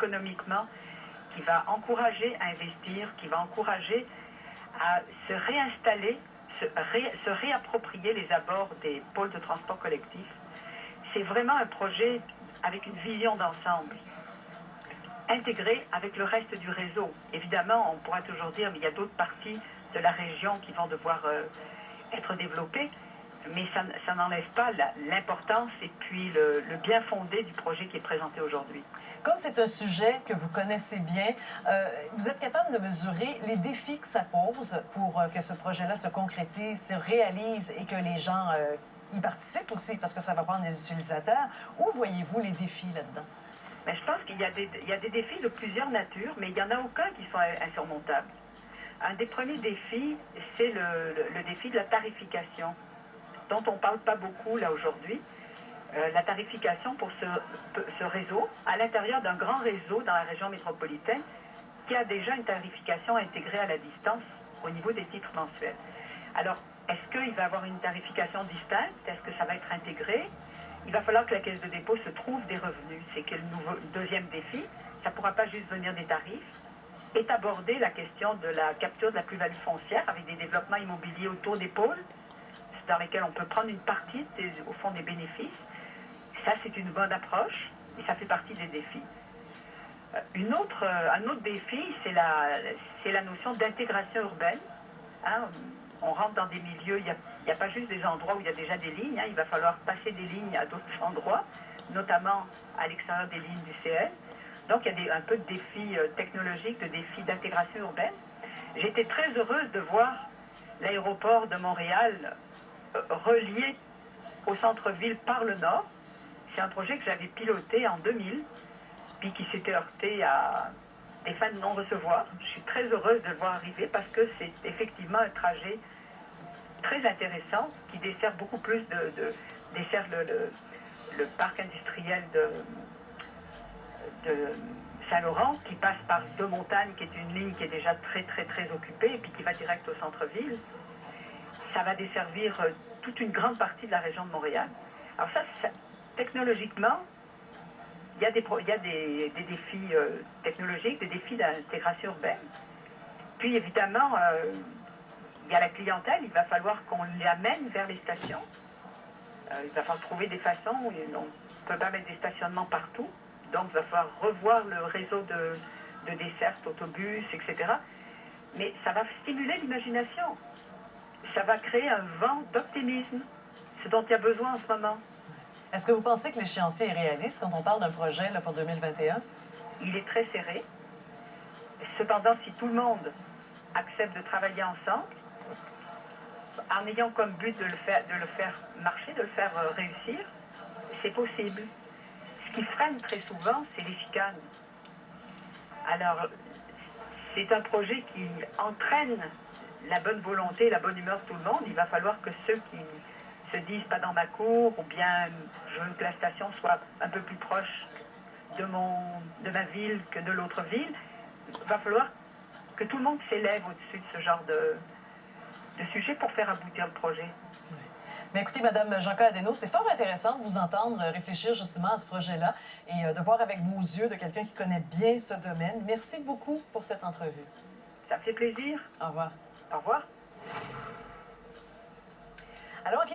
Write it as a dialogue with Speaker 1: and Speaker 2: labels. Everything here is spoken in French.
Speaker 1: économiquement, qui va encourager à investir, qui va encourager à se réinstaller, se réapproprier les abords des pôles de transport collectif. C'est vraiment un projet avec une vision d'ensemble, intégré avec le reste du réseau. Évidemment, on pourra toujours dire, mais il y a d'autres parties de la région qui vont devoir être développées, mais ça n'enlève pas l'importance et puis le bien fondé du projet qui est présenté aujourd'hui.
Speaker 2: Comme c'est un sujet que vous connaissez bien, vous êtes capable de mesurer les défis que ça pose pour que ce projet-là se concrétise, se réalise et que les gens y participent aussi, parce que ça va prendre des utilisateurs. Où voyez-vous les défis là-dedans?
Speaker 1: Mais je pense qu'il y a des défis de plusieurs natures, mais il n'y en a aucun qui soit insurmontable. Un des premiers défis, c'est le défi de la tarification, dont on ne parle pas beaucoup là aujourd'hui. La tarification pour ce réseau, à l'intérieur d'un grand réseau dans la région métropolitaine, qui a déjà une tarification intégrée à la distance au niveau des titres mensuels. Alors, est-ce qu'il va y avoir une tarification distincte? Est-ce que ça va être intégré? Il va falloir que la Caisse de dépôt se trouve des revenus. C'est que le deuxième défi, ça ne pourra pas juste venir des tarifs, est aborder la question de la capture de la plus-value foncière avec des développements immobiliers autour des pôles, dans lesquels on peut prendre une partie au fond des bénéfices. Ça, c'est une bonne approche et ça fait partie des défis. Un autre défi, c'est la notion d'intégration urbaine. Hein, on rentre dans des milieux, il n'y a pas juste des endroits où il y a déjà des lignes, hein, il va falloir passer des lignes à d'autres endroits, notamment à l'extérieur des lignes du CN. Donc il y a un peu de défis technologiques, de défis d'intégration urbaine. J'étais très heureuse de voir l'aéroport de Montréal relié au centre-ville par le nord. C'est un projet que j'avais piloté en 2000, puis qui s'était heurté à des fins de non-recevoir. Je suis très heureuse de le voir arriver parce que c'est effectivement un trajet très intéressant qui dessert beaucoup plus dessert le parc industriel de Saint-Laurent, qui passe par Deux Montagnes, qui est une ligne qui est déjà très très très occupée, et puis qui va direct au centre-ville. Ça va desservir toute une grande partie de la région de Montréal. Alors ça technologiquement, il y a des défis technologiques, des défis d'intégration urbaine. Puis évidemment, il y a la clientèle, il va falloir qu'on l'amène vers les stations. Il va falloir trouver des façons, on ne peut pas mettre des stationnements partout, donc il va falloir revoir le réseau de desserte, autobus, etc. Mais ça va stimuler l'imagination. Ça va créer un vent d'optimisme, ce dont il y a besoin en ce moment.
Speaker 2: Est-ce que vous pensez que l'échéancier est réaliste quand on parle d'un projet là, pour 2021?
Speaker 1: Il est très serré. Cependant, si tout le monde accepte de travailler ensemble, en ayant comme but de le faire marcher, de le faire réussir, c'est possible. Ce qui freine très souvent, c'est les chicanes. Alors, c'est un projet qui entraîne la bonne volonté, la bonne humeur de tout le monde. Il va falloir que ceux qui se disent pas dans ma cour, ou bien je veux que la station soit un peu plus proche de ma ville que de l'autre ville, il va falloir que tout le monde s'élève au-dessus de ce genre de sujet pour faire aboutir le projet.
Speaker 2: Mais écoutez, Mme Jonca-Adeno, c'est fort intéressant de vous entendre réfléchir justement à ce projet-là et de voir avec vos yeux de quelqu'un qui connaît bien ce domaine. Merci beaucoup pour cette entrevue.
Speaker 1: Ça me fait plaisir.
Speaker 2: Au revoir.
Speaker 1: Au revoir.
Speaker 2: Alors,